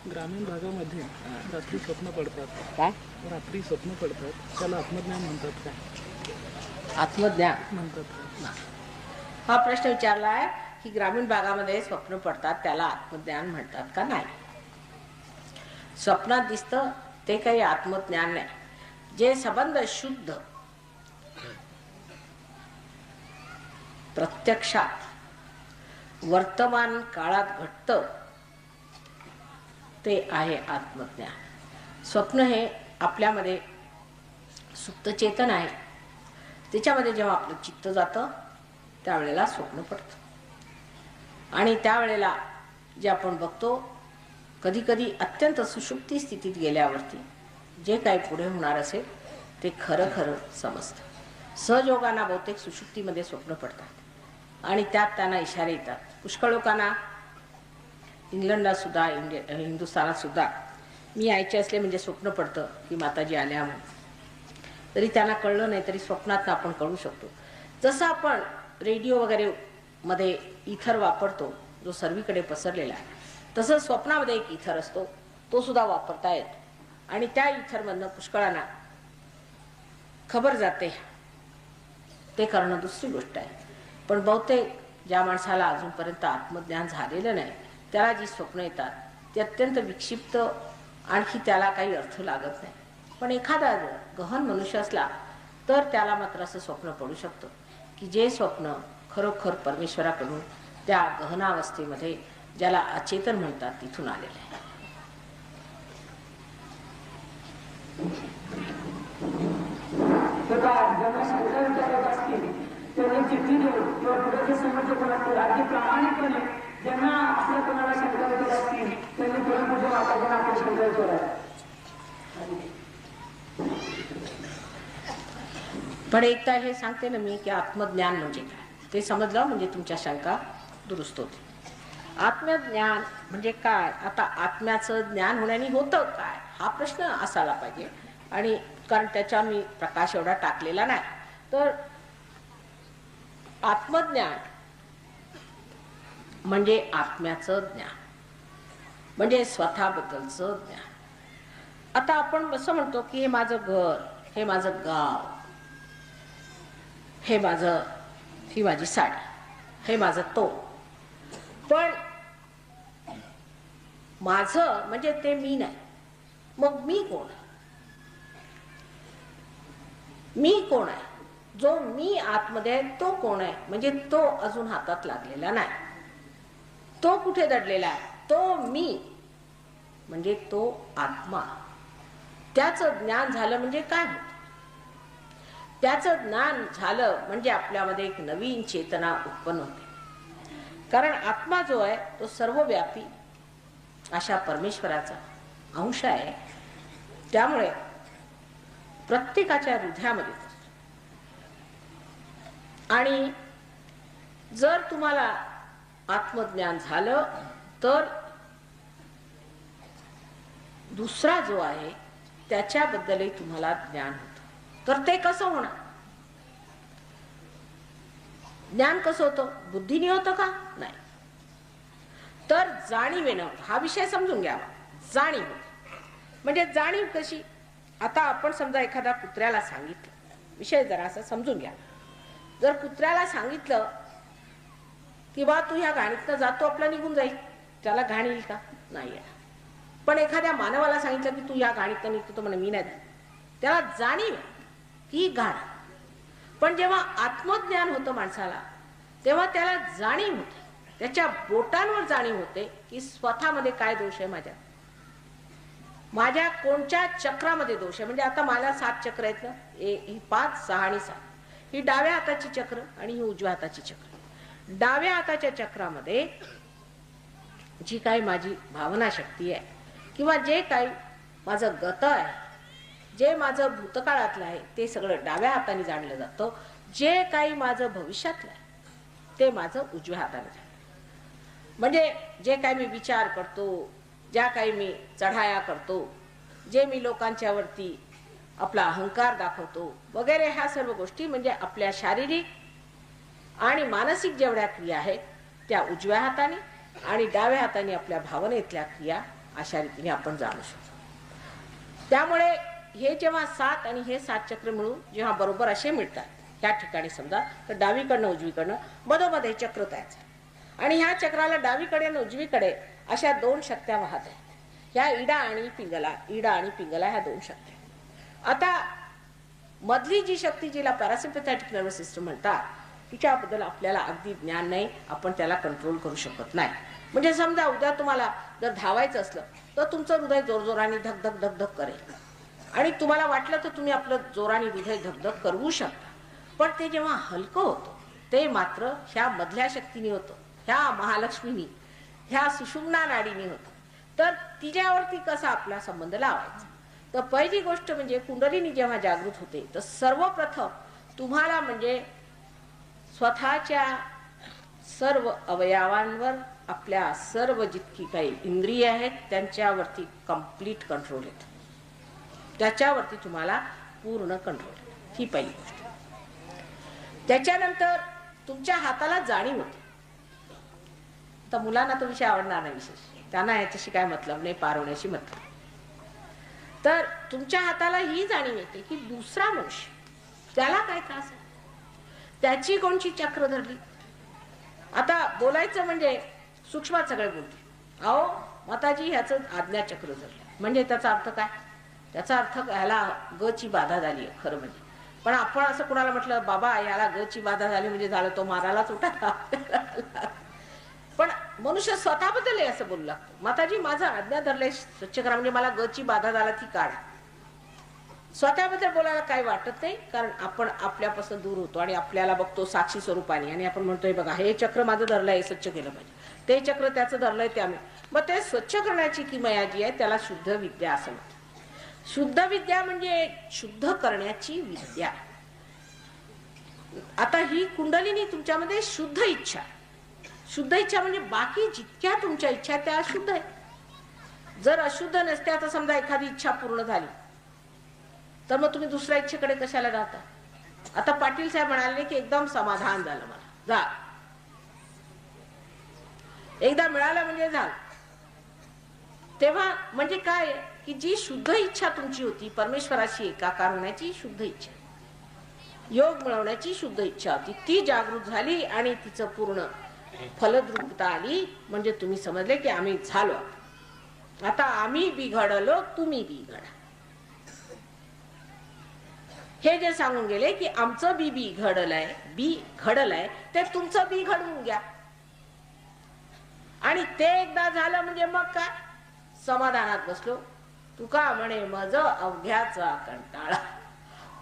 ग्रामीण भागामध्ये रात्री स्वप्न पडतात. काय रात्री स्वप्न पडतात त्याला आत्मज्ञान म्हणतात काय? आत्मज्ञान म्हणतात काय? हा प्रश्न विचारला आहे की ग्रामीण भागामध्ये स्वप्न पडतात त्याला आत्मज्ञान म्हणतात का? नाही. स्वप्नात दिसतं ते काही आत्मज्ञान नाही. जे संबंध शुद्ध प्रत्यक्षात वर्तमान काळात घडतं ते आहे आत्मज्ञान. स्वप्न हे आपल्यामध्ये सुप्त चेतन आहे. त्याच्यामध्ये जेव्हा आपलं चित्त जातं त्यावेळेला स्वप्न पडतं आणि त्यावेळेला जे आपण बघतो कधी कधी अत्यंत सुषुप्ती स्थितीत गेल्यावरती जे काही पुढे होणार असेल ते खरं खरं समजतं. सहयोगांना बहुतेक सुषुप्तीमध्ये स्वप्न पडतात आणि त्यात त्यांना इशारे येतात. पुष्कळ लोकांना इंग्लंडला सुद्धा हिंदुस्थानात सुद्धा मी यायचे असले म्हणजे स्वप्न पडतं की माताजी आल्या म्हणून. तरी त्यांना कळलं नाही तरी स्वप्नात आपण कळू शकतो. जसं आपण रेडिओ वगैरे मध्ये इथर वापरतो जो सर्वीकडे पसरलेला आहे तसं स्वप्नामध्ये एक इथर असतो तो सुद्धा वापरता येतो आणि त्या इथरमधनं पुष्कळांना खबर जाते. ते करणं दुसरी गोष्ट आहे. पण बहुतेक ज्या माणसाला अजूनपर्यंत आत्मज्ञान झालेलं नाही त्याला जी स्वप्न येतात ती अत्यंत विक्षिप्त आणखी त्याला काही अर्थ लागत नाही. पण एखादा गहन मनुष्य असला तर त्याला मात्र असं स्वप्न पडू शकतं की जे स्वप्न खरोखर परमेश्वराकडून त्या गहनावस्थेमध्ये ज्याला अचेतन म्हणतात तिथून आलेलं आहे. पण एकदा हे सांगते ना मी की आत्मज्ञान म्हणजे काय ते समजलं म्हणजे तुमच्या शंका दुरुस्त होते. आत्मज्ञान म्हणजे काय? आता आत्म्याचं ज्ञान होण्याने होतं काय हा प्रश्न असायला पाहिजे आणि कारण त्याच्यावर मी प्रकाश एवढा टाकलेला नाही. तर आत्मज्ञान म्हणजे आत्म्याचं ज्ञान म्हणजे स्वतःबद्दलचं ज्ञान. आता आपण असं म्हणतो की हे माझं घर, हे माझं गाव, हे माझं ही माझी साडी, हे माझं तो. पण माझं म्हणजे ते मी नाही. मग मी कोण? मी कोण आहे? जो मी आतमध्ये आहे तो कोण आहे? म्हणजे तो अजून हातात लागलेला नाही. तो कुठे दडलेला आहे? तो मी म्हणजे तो आत्मा. त्याचं ज्ञान झालं म्हणजे काय होतं? त्याचं ज्ञान झालं म्हणजे आपल्यामध्ये एक नवीन चेतना उत्पन्न होते. कारण आत्मा जो आहे तो सर्वव्यापी अशा परमेश्वराचा अंश आहे. त्यामुळे प्रत्येकाच्या हृदयामध्ये आणि जर तुम्हाला आत्मज्ञान झालं तर दुसरा जो आहे त्याच्याबद्दलही तुम्हाला ज्ञान होतं. तर ते कसं होणार? ज्ञान कसं होतं? बुद्धीने होतं का? नाही. तर जाणीवेनं होतं. हा विषय समजून घ्यावा. जाणीव म्हणजे जाणीव कशी? आता आपण समजा एखाद्या कुत्र्याला सांगितलं, विषय जरा असं समजून घ्या. जर कुत्र्याला सांगितलं की बा तू ह्या घाणीतनं जातो आपला निघून जाईल, त्याला घाण येईल का? नाही येणार. पण एखाद्या मानवाला सांगितलं की तू ह्या घाणीतनं निघतो तो म्हणे मी नाही, त्याला जाणीव की घाण. पण जेव्हा आत्मज्ञान होतं माणसाला तेव्हा त्याला जाणीव होते, त्याच्या बोटांवर जाणीव होते की स्वतःमध्ये काय दोष आहे, माझ्या कोणत्या चक्रामध्ये दोष आहे. म्हणजे आता मला 7 चक्र आहेत ना, ही 5, 6 आणि 7. ही डाव्या हाताची चक्र आणि ही उजव्या हाताची चक्र. डाव्या हाताच्या चक्रामध्ये जी काही माझी भावना शक्ती आहे किंवा जे काही माझं गत आहे, जे माझं भूतकाळातलं आहे ते सगळं डाव्या हाताने जाणलं जातं. जे काही माझं भविष्यातलं आहे ते माझं उजव्या हाताने जाणलं. म्हणजे जे काही मी विचार करतो, ज्या काही मी चढाया करतो, जे मी लोकांच्या वरती आपला अहंकार दाखवतो वगैरे, ह्या सर्व गोष्टी म्हणजे आपल्या शारीरिक आणि मानसिक जेवढ्या क्रिया आहेत त्या उजव्या हाताने आणि डाव्या हाताने आपल्या भावनेतल्या क्रिया अशा रीतीने आपण जाणू शकतो. त्यामुळे हे जेव्हा 7 आणि हे 7 चक्र मिळून जेव्हा बरोबर असे मिळतात, ह्या ठिकाणी समजा तर डावीकडनं उजवीकडनं मधोमध हे चक्र तयार झालं आणि ह्या चक्राला डावीकडे आणि उजवीकडे अशा 2 शक्त्या वाहत आहेत. ह्या इडा आणि पिंगला ह्या 2 शक्त्या. आता मधली जी शक्ती, जिला पॅरासिम्पॅथॅटिक नर्वस सिस्टम म्हणतात, तिच्याबद्दल आपल्याला अगदी ज्ञान नाही, आपण त्याला कंट्रोल करू शकत नाही. म्हणजे समजा उद्या तुम्हाला जर धावायचं असलं तर तुमचं हृदय जोरजोराने धक धक धक धक करेल आणि तुम्हाला वाटलं तर तुम्ही आपलं जोराने हृदय धकधक करू शकता. पण ते जेव्हा हलकं होतं ते मात्र ह्या मधल्या शक्तीने होतं, ह्या महालक्ष्मीनी, ह्या सुषुम्ना नाडीने होतं. तर तिच्यावरती कसा आपला संबंध लावायचा? तर पहिली गोष्ट म्हणजे कुंडलिनी जेव्हा जागृत होते तर सर्वप्रथम तुम्हाला म्हणजे स्वतःच्या सर्व अवयवांवर, आपल्या सर्व जितकी काही इंद्रिय आहेत त्यांच्यावरती कंप्लीट कंट्रोल येतो, त्याच्यावरती तुम्हाला पूर्ण कंट्रोल येतो. ही पहिली गोष्ट. त्याच्यानंतर तुमच्या हाताला जाणीव होते. आता मुलांना तो विषय आवडणार नाही, विशेष त्यांना याच्याशी काय मतलब नाही, पार होण्याशी मतलब. तर तुमच्या हाताला ही जाणीव येते की दुसरा मनुष्य, त्याला काय त्रास आहे, त्याची कोणची चक्र धरली. आता बोलायचं म्हणजे सूक्ष्मात सगळे बोलते, अहो माताजी ह्याचं आज्ञाचक्र धरलं. म्हणजे त्याचा अर्थ काय? त्याचा अर्थ ह्याला ग ची बाधा झाली आहे खरं म्हणजे. पण आपण असं कुणाला म्हटलं बाबा याला ग ची बाधा झाली म्हणजे झालं, तो मारायलाच उठा. पण मनुष्य स्वतःबद्दल असं बोलू लागतो, माताजी माझं आज्ञा धरलंय स्वच्छ करा म्हणजे मला ग ची बाधा झाला ती काढा. स्वतःबद्दल बोलायला काही वाटत नाही, कारण आपण आपल्यापासून दूर होतो आणि आपल्याला बघतो साक्षी स्वरूपाने आणि आपण म्हणतोय बघा हे चक्र माझं धरलंय, स्वच्छ केलं पाहिजे, ते चक्र त्याचं धरलंय, ते आम्ही. मग ते स्वच्छ करण्याची किमया जी आहे त्याला शुद्ध विद्या असं म्हणतात. शुद्ध विद्या म्हणजे शुद्ध करण्याची विद्या. आता ही कुंडलिनी तुमच्यामध्ये शुद्ध इच्छा, शुद्ध इच्छा म्हणजे बाकी जितक्या तुमच्या इच्छा त्या शुद्ध आहेत. जर अशुद्ध नसत्या तर समजा एखादी इच्छा पूर्ण झाली तर मग तुम्ही दुसऱ्या इच्छेकडे कशाला जाता? आता पाटील साहेब म्हणाले की एकदम समाधान झालं, मला जा, एकदा मिळालं म्हणजे झालं. तेव्हा म्हणजे काय की जी शुद्ध इच्छा तुमची होती, परमेश्वराशी एकाकार होण्याची शुद्ध इच्छा, योग मिळवण्याची शुद्ध इच्छा होती, ती जागृत झाली आणि तिचं पूर्ण फलद्रूपता आली. म्हणजे तुम्ही समजले की आम्ही झालो, आता आम्ही बिघडलो, तुम्ही बिघडा. हे जे सांगून गेले की आमचं बी घडलंय ते तुमचं बी घडवून घ्या. आणि ते एकदा झालं म्हणजे मग काय समाधानात बसलो. तुका म्हणे मज अवघ्याचा कंटाळा,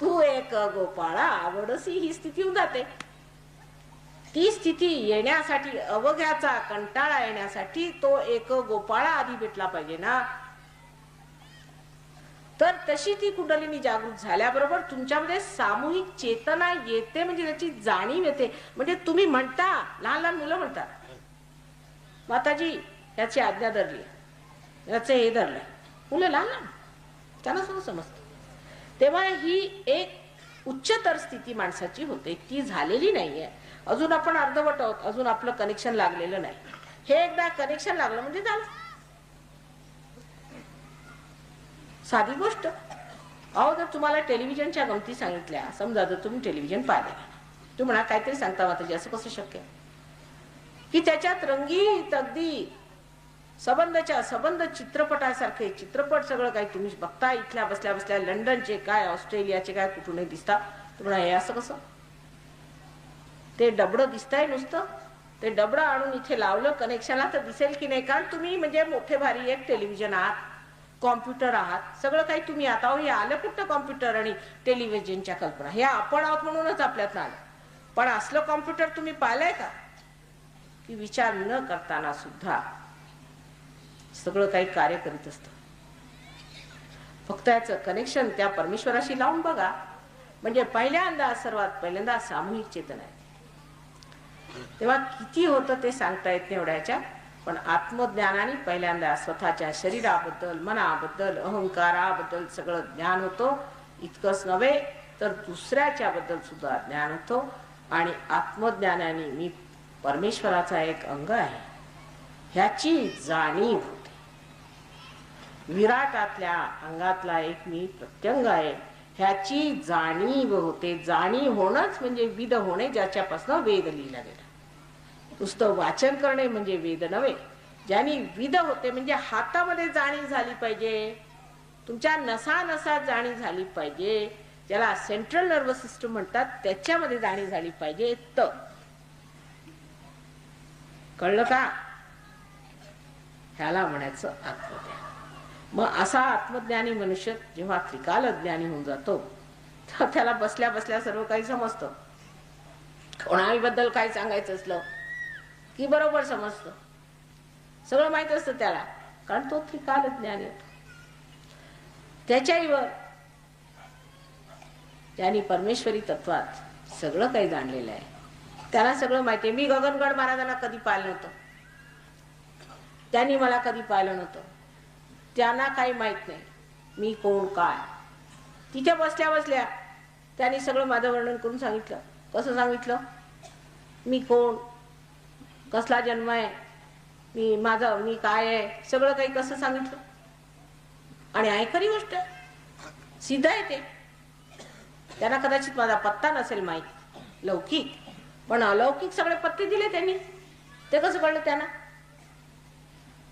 तू एक गोपाळा आवडसी, ही स्थिती होऊन जाते. ती स्थिती येण्यासाठी, अवघ्याचा कंटाळा येण्यासाठी तो एक गोपाळा आधी भेटला पाहिजे ना. तर तशी ती कुंडलिनी जागृत झाल्याबरोबर तुमच्यामध्ये सामूहिक चेतना येते, म्हणजे त्याची जाणीव येते. म्हणजे तुम्ही म्हणता, लहान लहान मुलं म्हणतात माताजी याची आज्ञा धरली, याचे हे धरलंय, मुलं लहान लहान त्यांना सुद्धा समजतं. तेव्हा ही एक उच्चतर स्थिती माणसाची होते, ती झालेली नाहीये अजून. आपण अर्धवट आहोत, अजून आपलं कनेक्शन लागलेलं नाही. हे एकदा कनेक्शन लागलं म्हणजे झालं. साधी गोष्ट. अहो जर तुम्हाला टेलिव्हिजनच्या गमती सांगितल्या, समजा जर तुम्ही टेलिव्हिजन पाहिलं, तुम्ही म्हणा काहीतरी सांगता माताजी, असं कसं शक्य की त्याच्यात रंगीत अगदी संबंध चित्रपटासारखे चित्रपट सगळं काही तुम्ही बघता, इथल्या बसल्या बसल्या लंडनचे काय, ऑस्ट्रेलियाचे काय, कुठूनही दिसता. तुम्हाला हे असं कसं? ते डबडं दिसतंय नुसतं, ते डबडं आणून इथे लावलं कनेक्शनला तर दिसेल की नाही? कारण तुम्ही म्हणजे मोठे भारी एक टेलिव्हिजन आहात, कॉम्प्युटर आहात, सगळं काही तुम्ही आता. हे आलं कुठं कॉम्प्युटर आणि टेलिव्हिजनच्या कल्पना? हे आपण आहोत म्हणूनच आपल्यात आलं. पण असलं कॉम्प्युटर तुम्ही पाहिलंय का की विचार न करताना सुद्धा सगळं काही कार्य करीत असतं. फक्त याचं कनेक्शन त्या परमेश्वराशी लावून बघा. म्हणजे पहिल्यांदा, सर्वात पहिल्यांदा सामूहिक चेतना आहे. तेव्हा किती होतं ते सांगता येत नाही एवढ्याच्या. पण आत्मज्ञानाने पहिल्यांदा स्वतःच्या शरीराबद्दल, मनाबद्दल, अहंकाराबद्दल सगळं ज्ञान होतं. इतकंच नव्हे तर दुसऱ्याच्या बद्दल सुद्धा ज्ञान होतं. आणि आत्मज्ञानाने मी परमेश्वराचा एक अंग आहे ह्याची जाणीव होते. विराटातल्या अंगातला एक मी प्रत्यंग आहे ह्याची जाणीव होते. जाणीव होणंच म्हणजे विद होणे, ज्याच्यापासून वेद लिहिला गेला. नुसतं वाचन करणे म्हणजे वेद नव्हे. ज्यानी विद होते म्हणजे हातामध्ये जाणीव झाली पाहिजे, तुमच्या नसा नसात जाणीव झाली पाहिजे, ज्याला सेंट्रल नर्वस सिस्टम म्हणतात त्याच्यामध्ये जाणीव झाली पाहिजे. तर कळलं का? ह्याला म्हणायचं आत्मज्ञान. मग असा आत्मज्ञानी मनुष्य जेव्हा त्रिकाल ज्ञानी होऊन जातो तर त्याला बसल्या बसल्या सर्व काही समजतं. कोणाबद्दल काही सांगायचं असलं की बरोबर समजतं, सगळं माहित असतं त्याला, कारण तो त्रिकाल ज्ञानी होतो. त्याच्यावर त्यांनी परमेश्वरी तत्वात सगळं काही जाणलेलं आहे. त्याला सगळं माहिती आहे. मी गगनगड महाराजांना कधी पाहिलं नव्हतं, त्यांनी मला कधी पाहिलं नव्हतं, त्यांना काही माहित नाही मी कोण काय. तिथे बसल्या बसल्या त्यांनी सगळं माझं वर्णन करून सांगितलं. कसं सांगितलं? मी कोण, कसला जन्म आहे, मी काय आहे, सगळं काही कसं सांगितलं. आणि आहे खरी गोष्ट, सीधा आहे ते. त्यांना कदाचित माझा पत्ता नसेल माहित, लौकिक, पण अलौकिक सगळे पत्ते दिले त्यांनी. ते कसं कळलं त्यांना?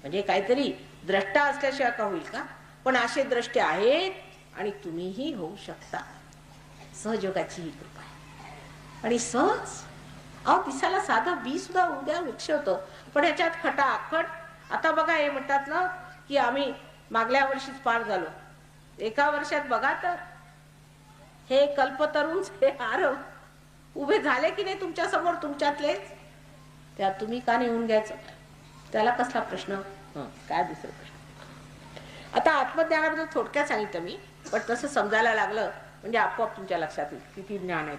म्हणजे काहीतरी द्रष्टा असल्याशिवाय का होईल का? पण असे द्रष्टे आहेत आणि तुम्हीही होऊ शकता. सहयोगाची ही कृपा आहे. आणि सहज दिसायला साधं बी सुद्धा उद्या वृक्ष होतं, पण ह्याच्यात खटाखट. आता बघा, हे म्हणतात ना की आम्ही मागल्या वर्षीच पार झालो. एका वर्षात बघा तर हे कल्पतरूच हे आरव उभे झाले की नाही तुमच्या समोर, तुमच्यातलेच. त्या तुम्ही का नाही येऊन घ्यायचं? त्याला कसला प्रश्न? काय दुसरा प्रश्न? आता आत्मज्ञानाबद्दल थोडक्यात सांगितलं मी, पण तसं समजायला लागलं म्हणजे आपोआप तुमच्या लक्षात येईल किती ज्ञान आहे.